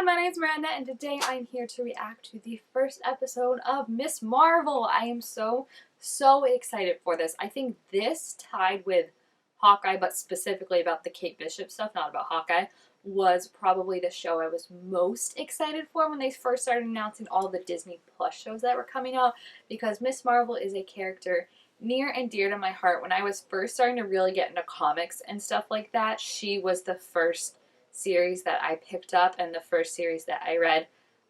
everyone, my name is Miranda and today I'm here to react to the first episode of Miss Marvel. I am so excited for this. I think this, tied with Hawkeye, but specifically about the Kate Bishop stuff, not about Hawkeye, was probably the show I was most excited for when they first started announcing all the Disney Plus shows that were coming out, because Miss Marvel is a character near and dear to my heart. When I was first starting to really get into comics and stuff like that, she was the first series that I picked up and the first series that I read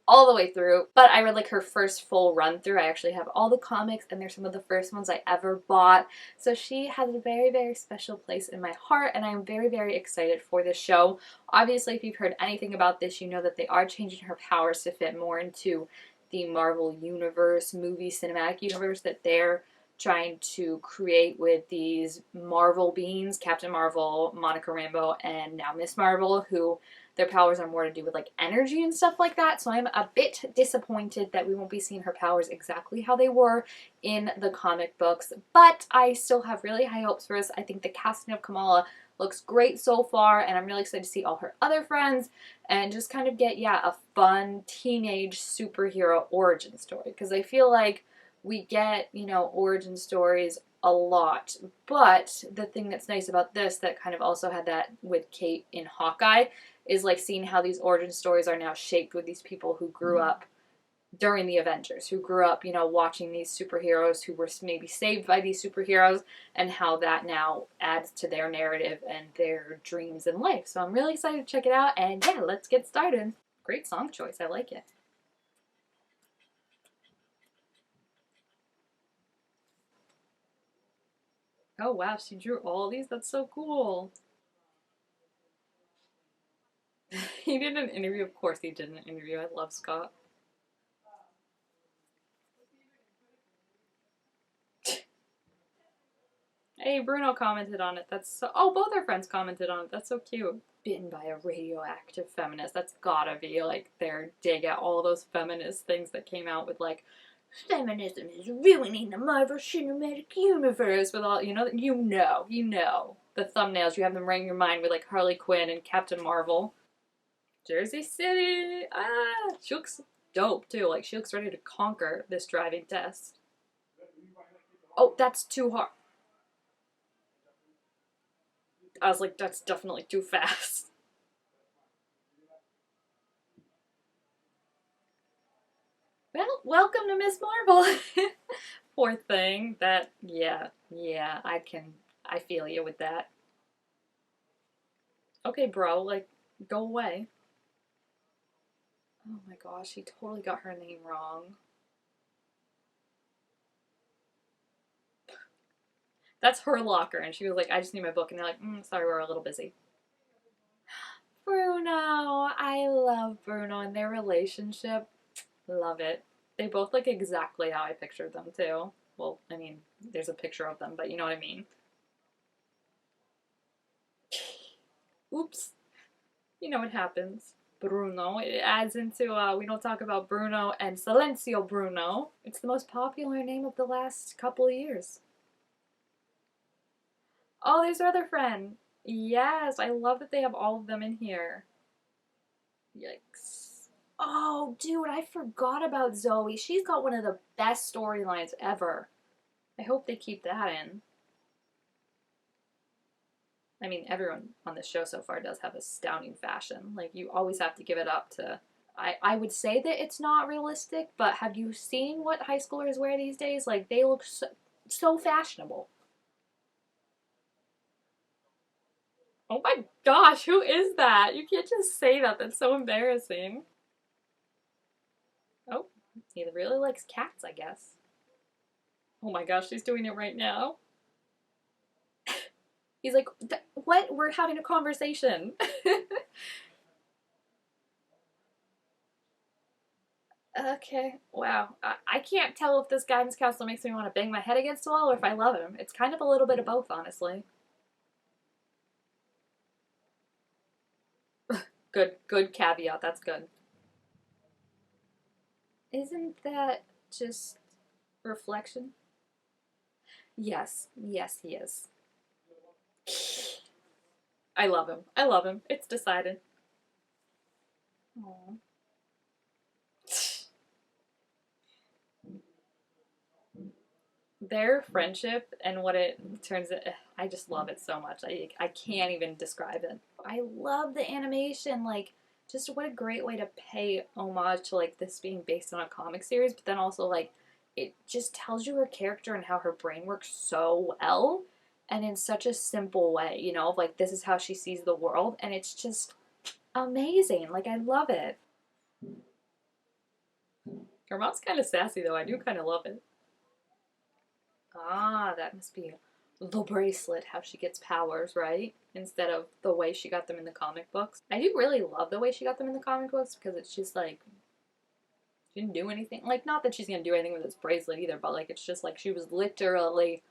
all the way through. But I read like her first full run through. I actually have all the comics and they're some of the first ones I ever bought. So she has a very special place in my heart and I'm very excited for this show. Obviously, if you've heard anything about this, you know that they are changing her powers to fit more into the Marvel universe, movie cinematic universe that they're trying to create with these Marvel beings, Captain Marvel, Monica Rambeau, and now Miss Marvel, who their powers are more to do with like energy and stuff like that. So I'm a bit disappointed that we won't be seeing her powers exactly how they were in the comic books, but I still have really high hopes for this. I think the casting of Kamala looks great so far, and I'm really excited to see all her other friends and just kind of get, a fun teenage superhero origin story, because I feel like we get, origin stories a lot, but the thing that's nice about this, that kind of also had that with Kate in Hawkeye, is like seeing how these origin stories are now shaped with these people who grew up during the Avengers, who grew up, watching these superheroes who were maybe saved by these superheroes, and how that now adds to their narrative and their dreams in life. So I'm really excited to check it out, and yeah, let's get started. Great song choice, I like it. Oh wow, she drew all these? That's so cool. He did an interview. Of course he did an interview. I love Scott. Hey, Bruno commented on it. That's so... Oh, both our friends commented on it. That's so cute. Bitten by a radioactive feminist. That's gotta be like their dig at all those feminist things that came out with like, feminism is ruining the Marvel Cinematic Universe with all, the thumbnails. You have them right in your mind with like Harley Quinn and Captain Marvel. Jersey City! Ah! She looks dope too. Like, she looks ready to conquer this driving test. Oh, that's too hard. I was like, that's definitely too fast. Well, welcome to Miss Marvel. Poor thing. That, yeah, I feel you with that. Okay, bro, like, go away. Oh my gosh, he totally got her name wrong. That's her locker, and she was like, I just need my book, and they're like, sorry, we're a little busy. Bruno, I love Bruno and their relationship. Love it. They both look exactly how I pictured them too. Well, I mean, there's a picture of them, but you know what I mean. Oops. You know what happens. Bruno. It adds into, we don't talk about Bruno and Silencio Bruno. It's the most popular name of the last couple of years. Oh, there's our other friend. Yes, I love that they have all of them in here. Yikes. Oh, dude, I forgot about Zoe. She's got one of the best storylines ever. I hope they keep that in. I mean, everyone on the show so far does have astounding fashion. Like, you always have to give it up to... I would say that it's not realistic, but have you seen what high schoolers wear these days? Like, they look so fashionable. Oh my gosh, who is that? You can't just say that. That's so embarrassing. Oh, he really likes cats, I guess. Oh my gosh, she's doing it right now. He's like, what? We're having a conversation. Okay, wow. I can't tell if this guidance counselor makes me want to bang my head against the wall or if I love him. It's kind of a little bit of both, honestly. Good caveat. That's good. Isn't that just reflection? Yes, he is. I love him. It's decided. Aww. Their friendship and what it turns it, I just love it so much. I can't even describe it. I love the animation, like just what a great way to pay homage to like this being based on a comic series, but then also like it just tells you her character and how her brain works so well and in such a simple way, you know, of like this is how she sees the world and it's just amazing. Like I love it. Her mom's kind of sassy though. I do kind of love it. Ah, that must be the bracelet, how she gets powers, right? Instead of the way she got them in the comic books. I do really love the way she got them in the comic books because it's just like, she didn't do anything. Like, not that she's gonna do anything with this bracelet either, but like, it's just like she was literally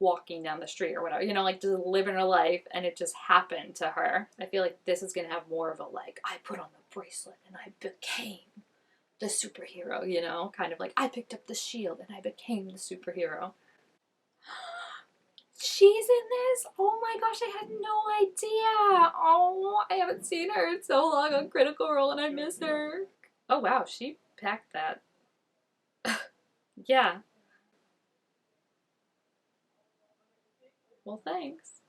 walking down the street or whatever, you know, like just living her life and it just happened to her. I feel like this is gonna have more of a like, I put on the bracelet and I became the superhero, you know? Kind of like, I picked up the shield and I became the superhero. She's in this? Oh my gosh, I had no idea. Oh, I haven't seen her in so long on Critical Role and I miss her. Oh wow, she packed that. Yeah. Well, thanks.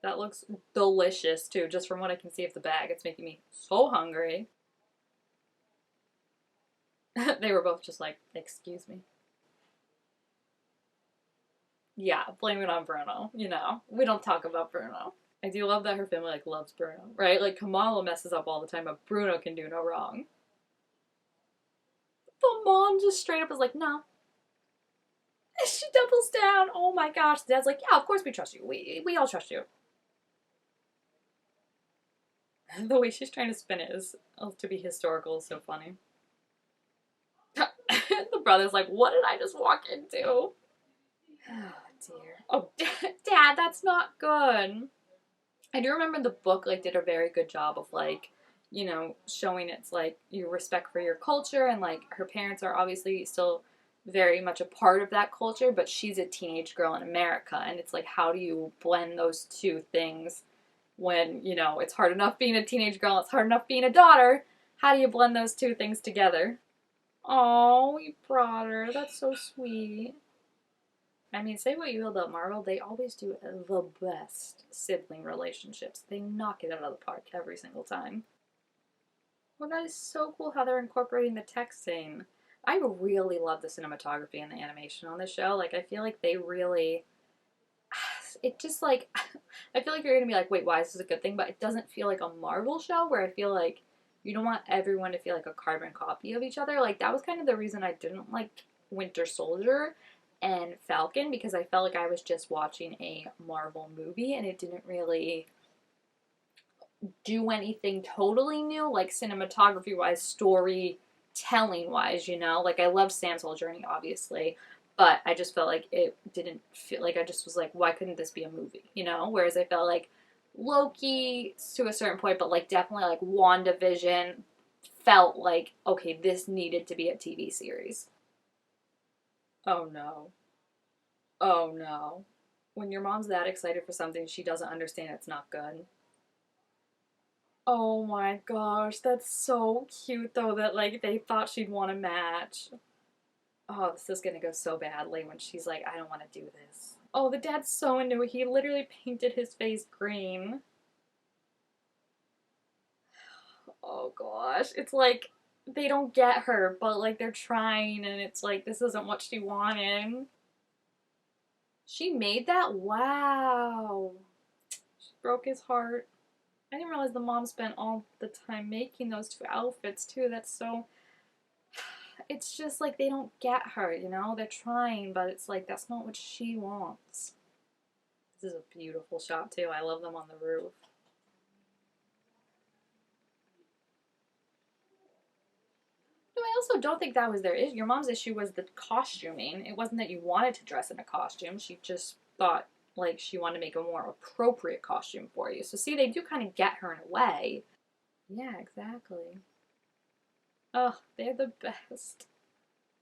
That looks delicious too, just from what I can see of the bag. It's making me so hungry. They were both just like, excuse me. Yeah, blame it on Bruno. You know, we don't talk about Bruno. I do love that her family like loves Bruno, right? Like Kamala messes up all the time, but Bruno can do no wrong. The mom just straight up is like, no. She doubles down. Oh my gosh. Dad's like, yeah, of course we trust you. We all trust you. The way she's trying to spin it is to be historical is so funny. The brother's like, what did I just walk into? Oh dear. Oh, Dad, that's not good. I do remember the book like did a very good job of like, you know, showing it's like your respect for your culture and like her parents are obviously still very much a part of that culture, but she's a teenage girl in America and it's like how do you blend those two things when, you know, it's hard enough being a teenage girl, it's hard enough being a daughter. How do you blend those two things together? Oh, we brought her. That's so sweet. I mean, say what you will about Marvel, they always do the best sibling relationships. They knock it out of the park every single time. Well, that is so cool how they're incorporating the texting. I really love the cinematography and the animation on this show. Like, I feel like they really. It just like. I feel like you're gonna be like, wait, why is this a good thing? But it doesn't feel like a Marvel show where I feel like you don't want everyone to feel like a carbon copy of each other. Like, that was kind of the reason I didn't like Winter Soldier and Falcon because I felt like I was just watching a Marvel movie and it didn't really do anything totally new, like cinematography wise, storytelling wise, you know? Like, I love Sam's whole journey, obviously, but I just felt like it didn't feel like I just was like, why couldn't this be a movie, you know? Whereas I felt like Loki to a certain point, but like definitely like WandaVision felt like, okay, this needed to be a TV series. Oh no. Oh no. When your mom's that excited for something she doesn't understand, it's not good. Oh my gosh, that's so cute though that like they thought she'd want a match. Oh, this is gonna go so badly when she's like, I don't want to do this. Oh, the dad's so into it. He literally painted his face green. Oh gosh. It's like they don't get her, but like they're trying and it's like this isn't what she wanted. She made that? Wow. She broke his heart. I didn't realize the mom spent all the time making those two outfits too. That's so. It's just like they don't get her, you know? They're trying, but it's like that's not what she wants. This is a beautiful shot too. I love them on the roof. No, I also don't think that was their issue. Your mom's issue was the costuming. It wasn't that you wanted to dress in a costume. She just thought like she wanted to make a more appropriate costume for you. So see, they do kind of get her in a way. Yeah, exactly. Oh, they're the best.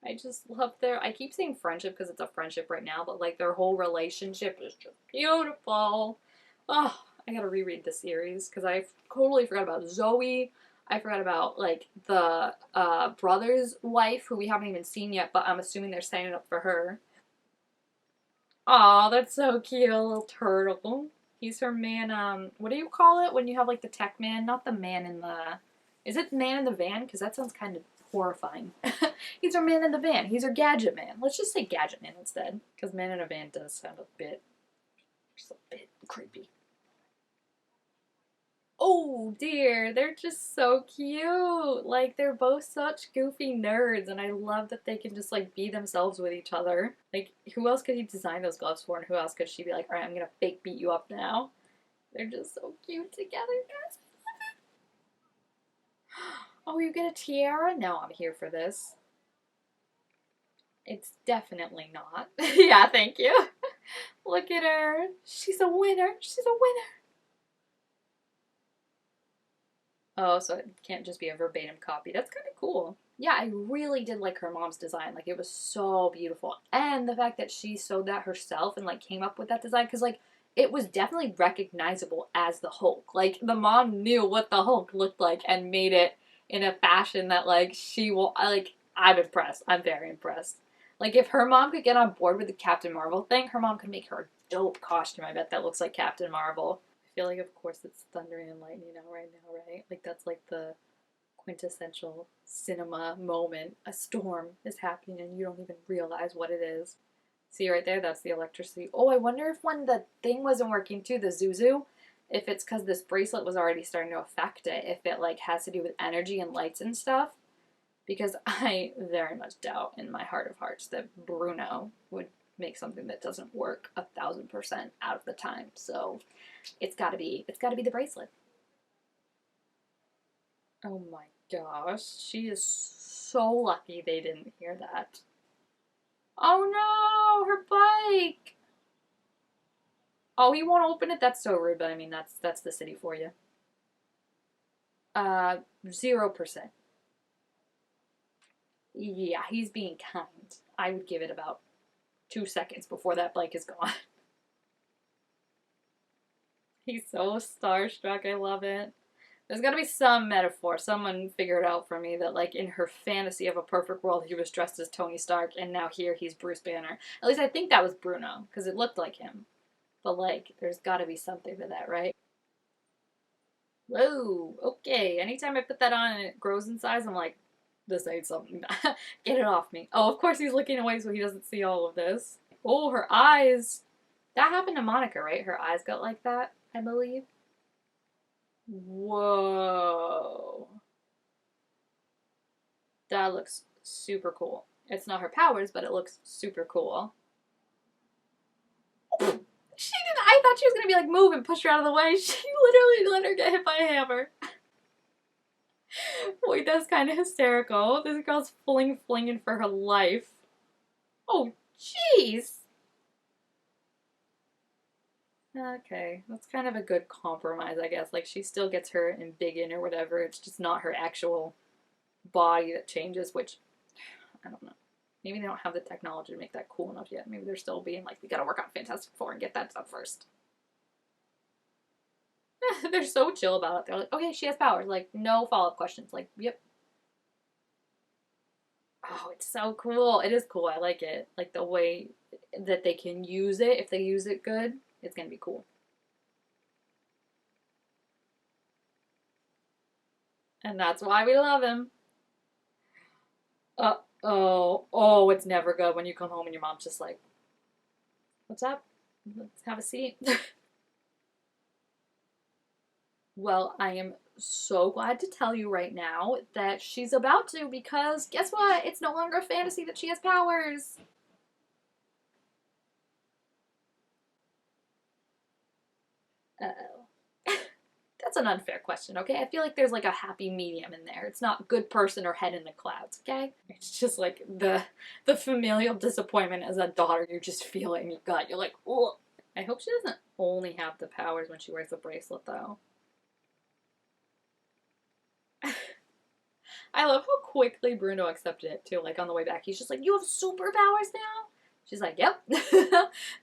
I just love their. I keep saying friendship because it's a friendship right now, but like their whole relationship is just beautiful. Oh, I gotta reread the series because I totally forgot about Zoe. I forgot about like the brother's wife, who we haven't even seen yet, but I'm assuming they're setting it up for her. Aw, that's so cute, a little turtle. He's her man, what do you call it when you have like the tech man? Not the man in the, is it man in the van? Because that sounds kind of horrifying. He's her man in the van. He's her gadget man. Let's just say gadget man instead. Because man in a van does sound just a bit creepy. Oh dear, they're just so cute. Like, they're both such goofy nerds, and I love that they can just like be themselves with each other. Like, who else could he design those gloves for, and who else could she be like, alright, I'm gonna fake beat you up now? They're just so cute together, guys. Oh, you get a tiara? No, I'm here for this. It's definitely not. Yeah, thank you. Look at her. She's a winner. She's a winner. Oh, so it can't just be a verbatim copy. That's kind of cool. Yeah, I really did like her mom's design. Like, it was so beautiful. And the fact that she sewed that herself and, like, came up with that design. Because, like, it was definitely recognizable as the Hulk. Like, the mom knew what the Hulk looked like and made it in a fashion that, like, she will, like, I'm impressed. I'm very impressed. Like, if her mom could get on board with the Captain Marvel thing, her mom could make her a dope costume, I bet, that looks like Captain Marvel. I feel like, of course, it's thundering and lightning out right now, right? Like, that's like the quintessential cinema moment. A storm is happening and you don't even realize what it is. See right there? That's the electricity. Oh, I wonder if when the thing wasn't working too, the Zuzu, if it's because this bracelet was already starting to affect it, if it like has to do with energy and lights and stuff. Because I very much doubt in my heart of hearts that Bruno would make something that doesn't work 1,000% out of the time. So it's gotta be the bracelet. Oh my gosh, she is so lucky they didn't hear that. Oh no, her bike. Oh, he won't open it. That's so rude, but I mean that's the city for you. 0%. Yeah, he's being kind. I would give it about 2 seconds before that bike is gone. He's so starstruck. I love it. There's gotta be some metaphor. Someone figured out for me that, like, in her fantasy of a perfect world, he was dressed as Tony Stark, and now here he's Bruce Banner. At least I think that was Bruno, because it looked like him. But, like, there's gotta be something to that, right? Whoa, okay. Anytime I put that on and it grows in size, I'm like, this ain't something. Get it off me. Oh, of course he's looking away so he doesn't see all of this. Oh, her eyes. That happened to Monica, right? Her eyes got like that, I believe. Whoa. That looks super cool. It's not her powers, but it looks super cool. She didn't. I thought she was gonna be like, move and push her out of the way. She literally let her get hit by a hammer. Wait, that's kind of hysterical. This girl's flinging for her life. Oh, jeez. Okay, that's kind of a good compromise, I guess. Like, she still gets her embiggen or whatever. It's just not her actual body that changes, which, I don't know. Maybe they don't have the technology to make that cool enough yet. Maybe they're still being like, we gotta work on Fantastic Four and get that done first. They're so chill about it. They're like, okay, she has powers. Like, no follow-up questions. Like, yep. Oh, it's so cool. It is cool. I like it. Like, the way that they can use it, if they use it good, it's gonna be cool. And that's why we love him. Oh, it's never good when you come home and your mom's just like, what's up? Let's have a seat. Well, I am so glad to tell you right now that she's about to, because guess what? It's no longer a fantasy that she has powers. Uh-oh. That's an unfair question, okay? I feel like there's like a happy medium in there. It's not good person or head in the clouds, okay? It's just like the familial disappointment as a daughter you just feel it in your gut. You're like, oh. I hope she doesn't only have the powers when she wears the bracelet though. I love how quickly Bruno accepted it too. Like on the way back, he's just like, "You have superpowers now." She's like, yep.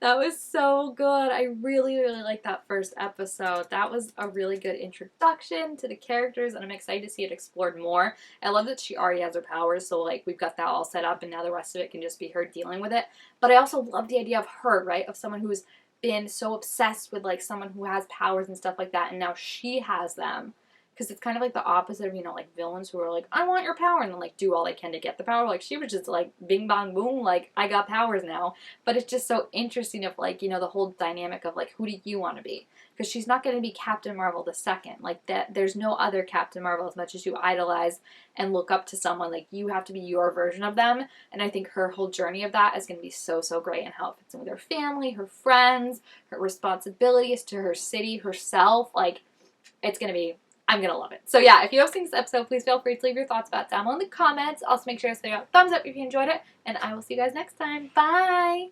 That was so good. I really, really liked that first episode. That was a really good introduction to the characters, and I'm excited to see it explored more. I love that she already has her powers, so like we've got that all set up, and now the rest of it can just be her dealing with it. But I also love the idea of her, right? Of someone who's been so obsessed with like someone who has powers and stuff like that, and now she has them. Because it's kind of like the opposite of, like villains who are like, I want your power, and then like do all they can to get the power. Like she was just like bing bong boom, like I got powers now. But it's just so interesting of like, the whole dynamic of like, who do you want to be? Because she's not going to be Captain Marvel the second. Like that, there's no other Captain Marvel. As much as you idolize and look up to someone, like you have to be your version of them. And I think her whole journey of that is going to be so, so great, and how it fits in with her family, her friends, her responsibilities to her city, herself. Like it's going to be, I'm going to love it. So yeah, if you have seen this episode, please feel free to leave your thoughts about it down below in the comments. Also make sure to say a thumbs up if you enjoyed it, and I will see you guys next time. Bye!